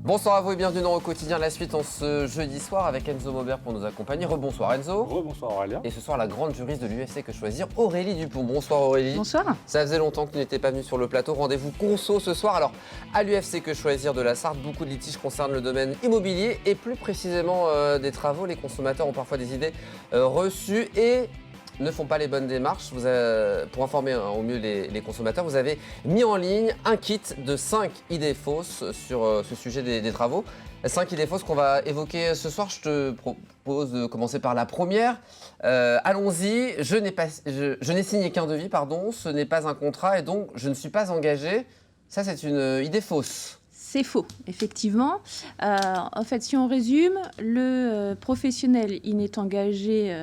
Bonsoir à vous et bienvenue dans Au Quotidien. La suite en ce jeudi soir avec Enzo Maubert pour nous accompagner. Rebonsoir Enzo. Rebonsoir Aurélien. Et ce soir, la grande juriste de l'UFC Que Choisir, Aurélie Dupont. Bonsoir Aurélie. Bonsoir. Ça faisait longtemps que tu n'étais pas venue sur le plateau. Rendez-vous conso ce soir. Alors, à l'UFC Que Choisir de la Sarthe, beaucoup de litiges concernent le domaine immobilier et plus précisément des travaux. Les consommateurs ont parfois des idées reçues et ne font pas les bonnes démarches. Pour informer au mieux les consommateurs, vous avez mis en ligne un kit de 5 idées fausses sur ce sujet des travaux. 5 idées fausses qu'on va évoquer ce soir. Je te propose de commencer par la première. Allons-y. Je n'ai signé qu'un devis, pardon. Ce n'est pas un contrat et donc je ne suis pas engagé. Ça, c'est une idée fausse. C'est faux, effectivement. En fait, si on résume, le professionnel, il est engagé,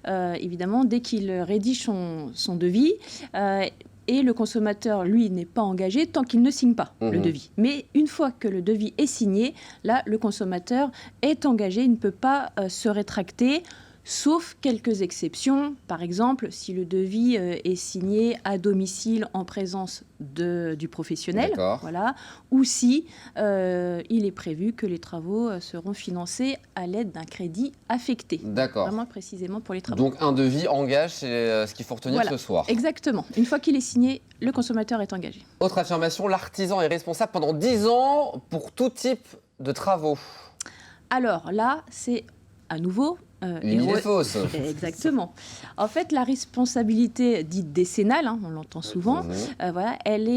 évidemment, dès qu'il rédige son devis. Et le consommateur, lui, n'est pas engagé tant qu'il ne signe pas le devis. Mais une fois que le devis est signé, là, le consommateur est engagé, il ne peut pas se rétracter, sauf quelques exceptions. Par exemple, si le devis est signé à domicile en présence du professionnel, voilà, ou si il est prévu que les travaux seront financés à l'aide d'un crédit affecté. D'accord. Vraiment précisément pour les travaux. Donc un devis engage, c'est ce qu'il faut retenir ce soir. Exactement. Une fois qu'il est signé, le consommateur est engagé. Autre affirmation, l'artisan est responsable pendant 10 ans pour tout type de travaux. Alors là, c'est à nouveau... une idée fausse. Exactement. En fait, la responsabilité dite décennale, on l'entend souvent, voilà, elle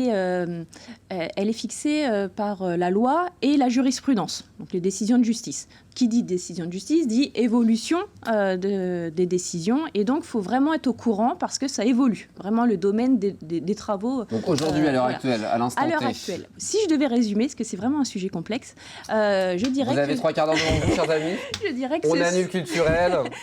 est fixée par la loi et la jurisprudence, donc les décisions de justice. Qui dit décision de justice dit évolution des décisions, et donc il faut vraiment être au courant parce que ça évolue, vraiment le domaine des travaux. Donc aujourd'hui, à l'heure actuelle, à l'instant T. À l'heure actuelle. Si je devais résumer, parce que c'est vraiment un sujet complexe, je dirais Vous avez 3 quarts d'heure devant vous, chers amis. Je dirais que on annule culturel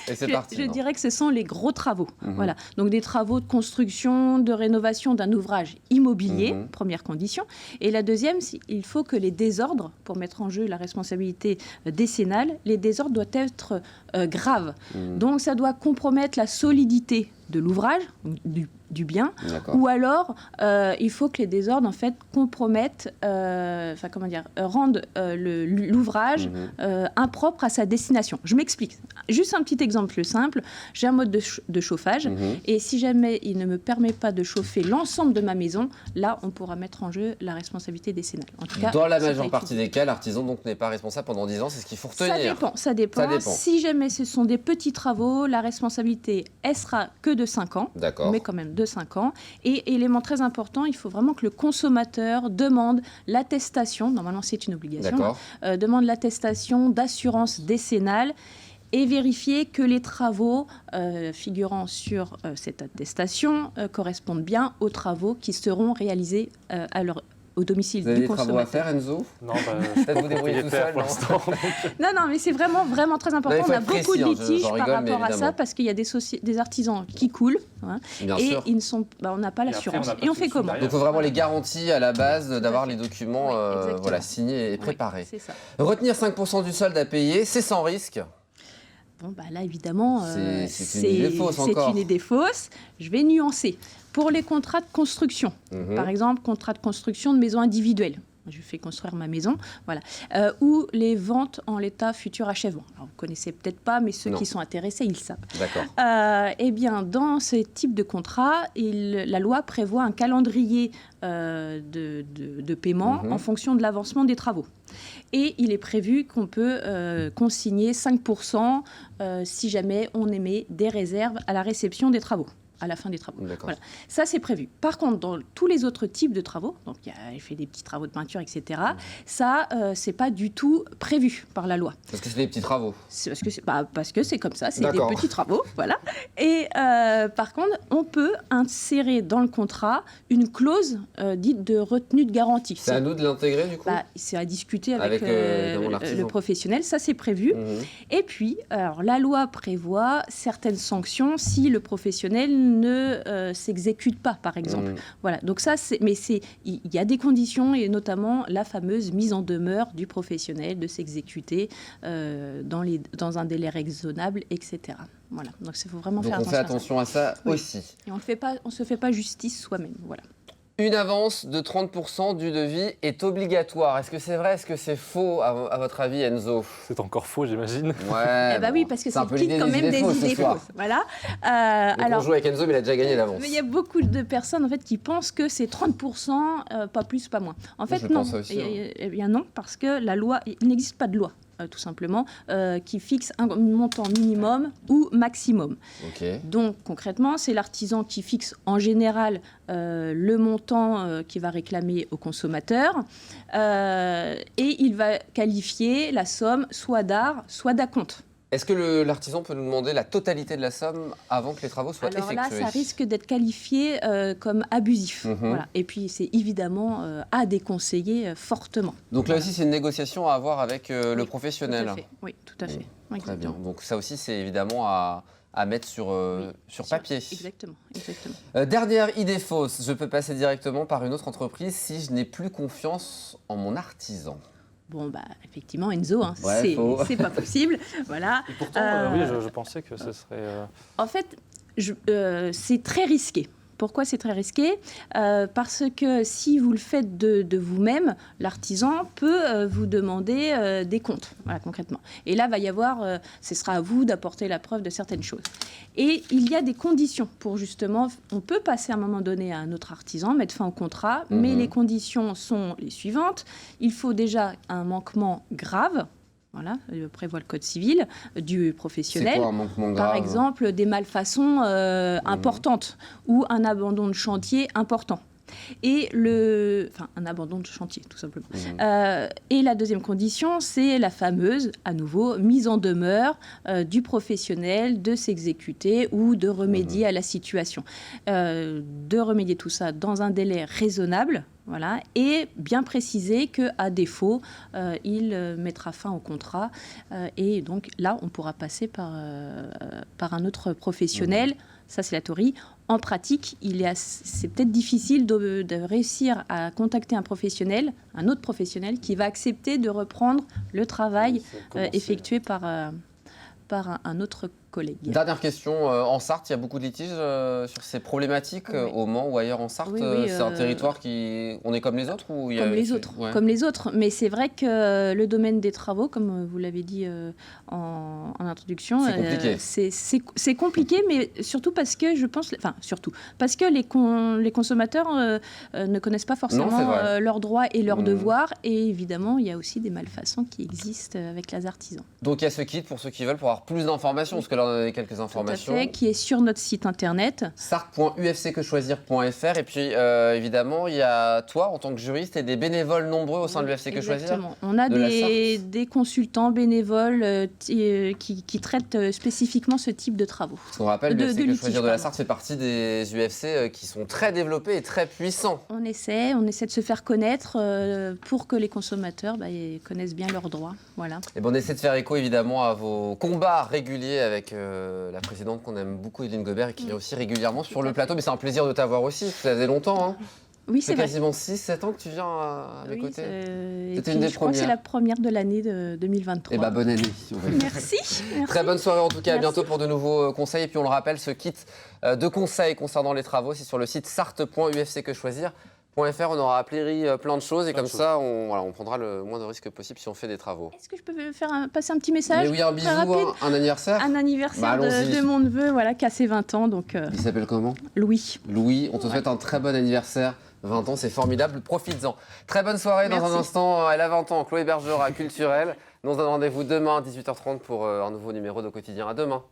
et c'est parti. Je dirais que ce sont les gros travaux. Voilà. Donc des travaux de construction, de rénovation d'un ouvrage immobilier, première condition. Et la deuxième, il faut que les désordres, pour mettre en jeu la responsabilité décennale, les désordres doivent être graves. Donc ça doit compromettre la solidité de l'ouvrage, du bien, ou alors il faut que les désordres en fait compromettent, rendent l'ouvrage impropre à sa destination. Je m'explique. Juste un petit exemple simple. J'ai un mode de chauffage et si jamais il ne me permet pas de chauffer l'ensemble de ma maison, là on pourra mettre en jeu la responsabilité décennale. En tout cas, dans la majeure partie des cas, l'artisan donc n'est pas responsable pendant 10 ans, c'est ce qu'il faut retenir. Ça dépend. Si jamais ce sont des petits travaux, la responsabilité elle sera que de 5 ans. D'accord. Mais quand même de 5 ans. Et élément très important, il faut vraiment que le consommateur demande l'attestation, normalement c'est une obligation, demande l'attestation d'assurance décennale et vérifier que les travaux figurant sur cette attestation correspondent bien aux travaux qui seront réalisés au domicile du consommateur. Vous avez des travaux à faire, Enzo? Non, peut-être vous débrouillez tout seul, non, mais c'est vraiment très important. On a beaucoup de litiges par rapport à ça parce qu'il y a des artisans qui coulent et on n'a pas l'assurance. Et on fait comment? Donc il faut vraiment les garanties à la base d'avoir les documents signés et préparés. C'est ça. Retenir 5% du solde à payer, c'est sans risque. Bon, là, évidemment, c'est une idée fausse encore. C'est une idée fausse. Je vais nuancer. Pour les contrats de construction, par exemple, contrat de construction de maison individuelle, je fais construire ma maison, voilà, ou les ventes en l'état futur achèvement. Alors, vous ne connaissez peut-être pas, mais ceux qui sont intéressés, ils savent. D'accord. Eh bien, dans ce type de contrat, la loi prévoit un calendrier de paiement en fonction de l'avancement des travaux. Et il est prévu qu'on peut consigner 5% si jamais on émet des réserves à la réception des travaux. À la fin des travaux. Voilà. Ça, c'est prévu. Par contre, dans tous les autres types de travaux, donc il fait des petits travaux de peinture, etc., ça, c'est pas du tout prévu par la loi. Parce que c'est des petits travaux. Parce que c'est comme ça, c'est des petits travaux, voilà. Et par contre, on peut insérer dans le contrat une clause dite de retenue de garantie. C'est à nous de l'intégrer, du coup? C'est à discuter avec le professionnel, ça c'est prévu. Et puis, alors, la loi prévoit certaines sanctions si le professionnel ne s'exécute pas, par exemple. Voilà. Donc ça, il y a des conditions et notamment la fameuse mise en demeure du professionnel de s'exécuter dans un délai raisonnable, etc. Voilà. Donc il faut vraiment faire attention. On fait attention à ça aussi. Et on ne se fait pas justice soi-même. Voilà. Une avance de 30% du devis est obligatoire. Est-ce que c'est vrai, est-ce que c'est faux à votre avis, Enzo? C'est encore faux, j'imagine. Ouais. Eh ben oui, parce que c'est le titre quand même des idées fausses. Voilà. On joue avec Enzo, mais il a déjà gagné l'avance. Mais il y a beaucoup de personnes en fait qui pensent que c'est 30%, pas plus, pas moins. En fait, non. Eh bien non, parce que la loi, il n'existe pas de loi. Tout simplement, qui fixe un montant minimum ou maximum. Okay. Donc concrètement, c'est l'artisan qui fixe en général le montant qu'il va réclamer au consommateur et il va qualifier la somme soit d'art, soit d'acompte. Est-ce que l'artisan peut nous demander la totalité de la somme avant que les travaux soient effectués? Alors là, ça risque d'être qualifié comme abusif. Voilà. Et puis, c'est évidemment à déconseiller fortement. Donc là aussi, c'est une négociation à avoir avec le professionnel. Tout à fait. Oui, tout à fait. Très bien. Donc ça aussi, c'est évidemment à mettre sur papier. Exactement. Dernière idée fausse, je peux passer directement par une autre entreprise si je n'ai plus confiance en mon artisan. Bon, bah, effectivement, Enzo, hein, ouais, c'est pas possible. Voilà. Et pourtant, oui, je pensais que ce serait... En fait, c'est très risqué. Pourquoi c'est très risqué? Parce que si vous le faites de vous-même, l'artisan peut vous demander des comptes, voilà, concrètement. Et là, va y avoir, ce sera à vous d'apporter la preuve de certaines choses. Et il y a des conditions pour justement, on peut passer à un moment donné à un autre artisan, mettre fin au contrat, mais les conditions sont les suivantes. Il faut déjà un manquement grave. Voilà, prévoit le code civil du professionnel. C'est quoi un manquement grave? Par exemple, des malfaçons importantes ou un abandon de chantier important. Un abandon de chantier, tout simplement. Et la deuxième condition, c'est la fameuse, à nouveau, mise en demeure du professionnel de s'exécuter ou de remédier à la situation. De remédier tout ça dans un délai raisonnable. Voilà, et bien préciser qu'à défaut, il mettra fin au contrat. Et donc là, on pourra passer par un autre professionnel. Ça, c'est la théorie. En pratique, c'est peut-être difficile de réussir à contacter un autre professionnel, qui va accepter de reprendre le travail effectué par un autre collègue. Dernière question, en Sarthe, il y a beaucoup de litiges sur ces problématiques au Mans ou ailleurs en Sarthe. C'est un territoire on est comme les autres ou Comme les autres, mais c'est vrai que le domaine des travaux, comme vous l'avez dit en introduction, c'est compliqué, mais surtout parce que parce que les consommateurs ne connaissent pas forcément leurs droits et leurs devoirs, et évidemment, il y a aussi des malfaçons qui existent avec les artisans. Donc il y a ce kit pour ceux qui veulent pour avoir plus d'informations, parce que là on a donné quelques informations. Tout à fait, qui est sur notre site internet. sarthe.ufcquechoisir. Et puis évidemment, il y a toi en tant que juriste et des bénévoles nombreux au sein de l'UFC Que Choisir. Exactement. On a des consultants bénévoles qui traitent spécifiquement ce type de travaux. On rappelle, l'UFC Que Choisir de la Sarthe fait partie des UFC qui sont très développés et très puissants. On essaie de se faire connaître pour que les consommateurs connaissent bien leurs droits. Voilà. Et on essaie de faire écho évidemment à vos combats réguliers avec la présidente qu'on aime beaucoup, Évelyne Gobert, et qui est aussi régulièrement sur le plateau. Mais c'est un plaisir de t'avoir aussi, ça faisait longtemps. Hein. Oui, c'est vrai. Quasiment 6-7 ans que tu viens à mes côtés. C'était une des premières. Je crois que c'est la première de l'année de 2023. Et bonne année. Merci. Très bonne soirée en tout cas. À bientôt pour de nouveaux conseils. Et puis on le rappelle, ce kit de conseils concernant les travaux, c'est sur le site sarthe.ufcquechoisir.fr. On aura appris plein de choses et comme ça, on prendra le moins de risques possible si on fait des travaux. Est-ce que je peux passer un petit message? Mais oui, un bisou, un anniversaire. Un anniversaire de mon neveu, qui a ses 20 ans. Donc, il s'appelle comment? Louis. Louis, on te souhaite un très bon anniversaire. 20 ans, c'est formidable, profites-en. Très bonne soirée. Dans un instant, elle a 20 ans, Chloé Bergera, Culturelle. Nous on se donne rendez-vous demain à 18h30 pour un nouveau numéro de Quotidien. À demain.